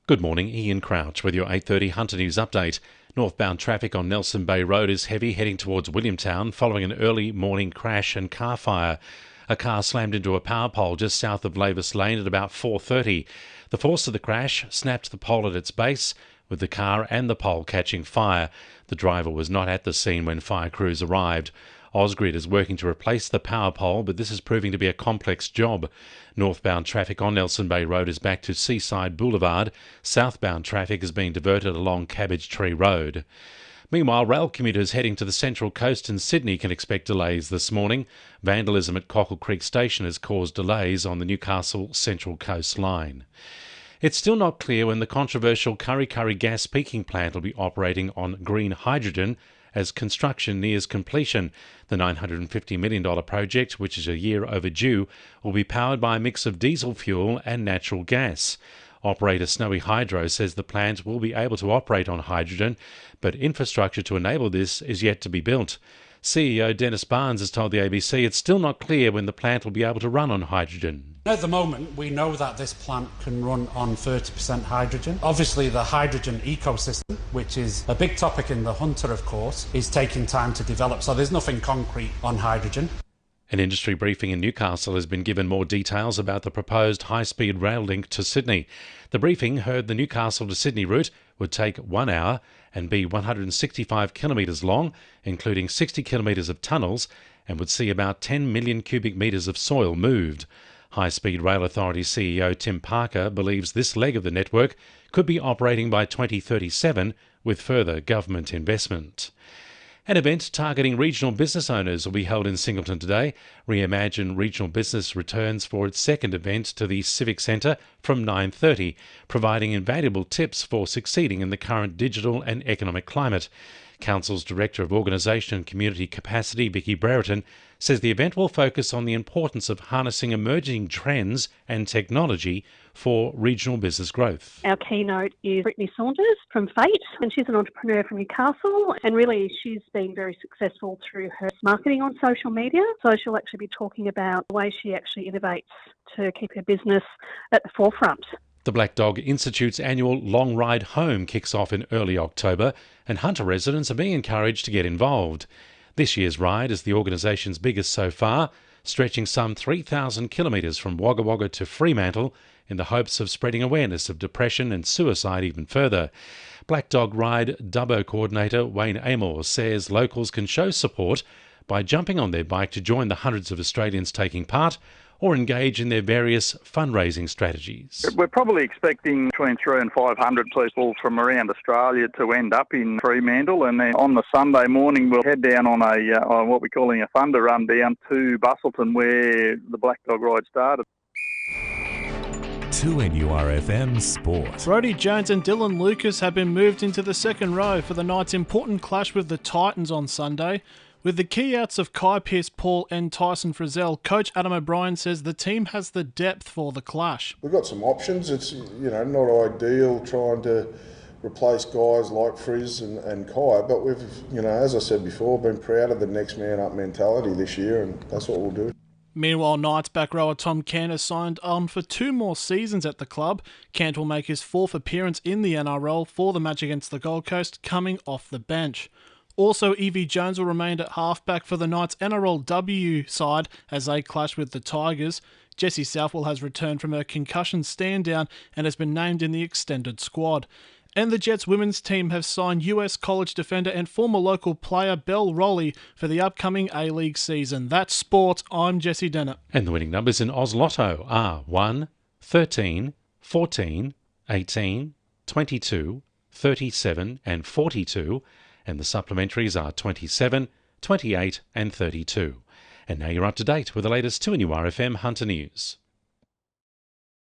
Good morning, Ian Crouch with your 8:30 Hunter News update. Northbound traffic on Nelson Bay Road is heavy heading towards Williamtown following an early morning crash and car fire. A car slammed into a power pole just south of Lavis Lane at about 4:30. The force of the crash snapped the pole at its base, with the car and the pole catching fire. The driver was not at the scene when fire crews arrived. Ausgrid is working to replace the power pole, but this is proving to be a complex job. Northbound traffic on Nelson Bay Road is back to Seaside Boulevard. Southbound traffic is being diverted along Cabbage Tree Road. Meanwhile, rail commuters heading to the Central Coast in Sydney can expect delays this morning. Vandalism at Cockle Creek Station has caused delays on the Newcastle Central Coast line. It's still not clear when the controversial Kurri Kurri gas peaking plant will be operating on green hydrogen as construction nears completion. The $950 million project, which is a year overdue, will be powered by a mix of diesel fuel and natural gas. Operator Snowy Hydro says the plant will be able to operate on hydrogen, but infrastructure to enable this is yet to be built. CEO Dennis Barnes has told the ABC it's still not clear when the plant will be able to run on hydrogen. At the moment, we know that this plant can run on 30% hydrogen. Obviously, the hydrogen ecosystem, which is a big topic in the Hunter, of course, is taking time to develop, so there's nothing concrete on hydrogen. An industry briefing in Newcastle has been given more details about the proposed high-speed rail link to Sydney. The briefing heard the Newcastle to Sydney route would take 1 hour and be 165 kilometres long, including 60 kilometres of tunnels, and would see about 10 million cubic metres of soil moved. High Speed Rail Authority CEO Tim Parker believes this leg of the network could be operating by 2037 with further government investment. An event targeting regional business owners will be held in Singleton today. Reimagine Regional Business returns for its second event to the Civic Centre from 9:30, providing invaluable tips for succeeding in the current digital and economic climate. Council's Director of Organisation and Community Capacity, Vicky Brereton, says the event will focus on the importance of harnessing emerging trends and technology for regional business growth. Our keynote is Brittany Saunders from Fate, and she's an entrepreneur from Newcastle, and really she's been very successful through her marketing on social media. So she'll actually be talking about the way she actually innovates to keep her business at the forefront. The Black Dog Institute's annual Long Ride Home kicks off in early October, and Hunter residents are being encouraged to get involved. This year's ride is the organisation's biggest so far, stretching some 3,000 kilometres from Wagga Wagga to Fremantle in the hopes of spreading awareness of depression and suicide even further. Black Dog Ride Dubbo coordinator Wayne Amor says locals can show support by jumping on their bike to join the hundreds of Australians taking part or engage in their various fundraising strategies. We're probably expecting between 300 and 500 people from around Australia to end up in Fremantle, and then on the Sunday morning we'll head down on on what we're calling a thunder run down to Busselton where the Black Dog Ride started. 2NURFM Sport. Brodie Jones and Dylan Lucas have been moved into the second row for the Knights' important clash with the Titans on Sunday. With the key outs of Kai Pearce-Paul and Tyson Frizzell, Coach Adam O'Brien says the team has the depth for the clash. We've got some options. It's not ideal trying to replace guys like Frizz and Kai, but we've, as I said before, been proud of the next man up mentality this year, and that's what we'll do. Meanwhile, Knights back rower Tom Cant has signed on for 2 more seasons at the club. Cant will make his 4th appearance in the NRL for the match against the Gold Coast, coming off the bench. Also, Evie Jones will remain at halfback for the Knights' NRLW side as they clash with the Tigers. Jessie Southwell has returned from her concussion stand-down and has been named in the extended squad. And the Jets women's team have signed US college defender and former local player Belle Rowley for the upcoming A-League season. That's sport. I'm Jessie Dennett. And the winning numbers in Oz Lotto are 1, 13, 14, 18, 22, 37 and 42, and the supplementaries are 27, 28 and 32. And now you're up to date with the latest 2NURFM Hunter News.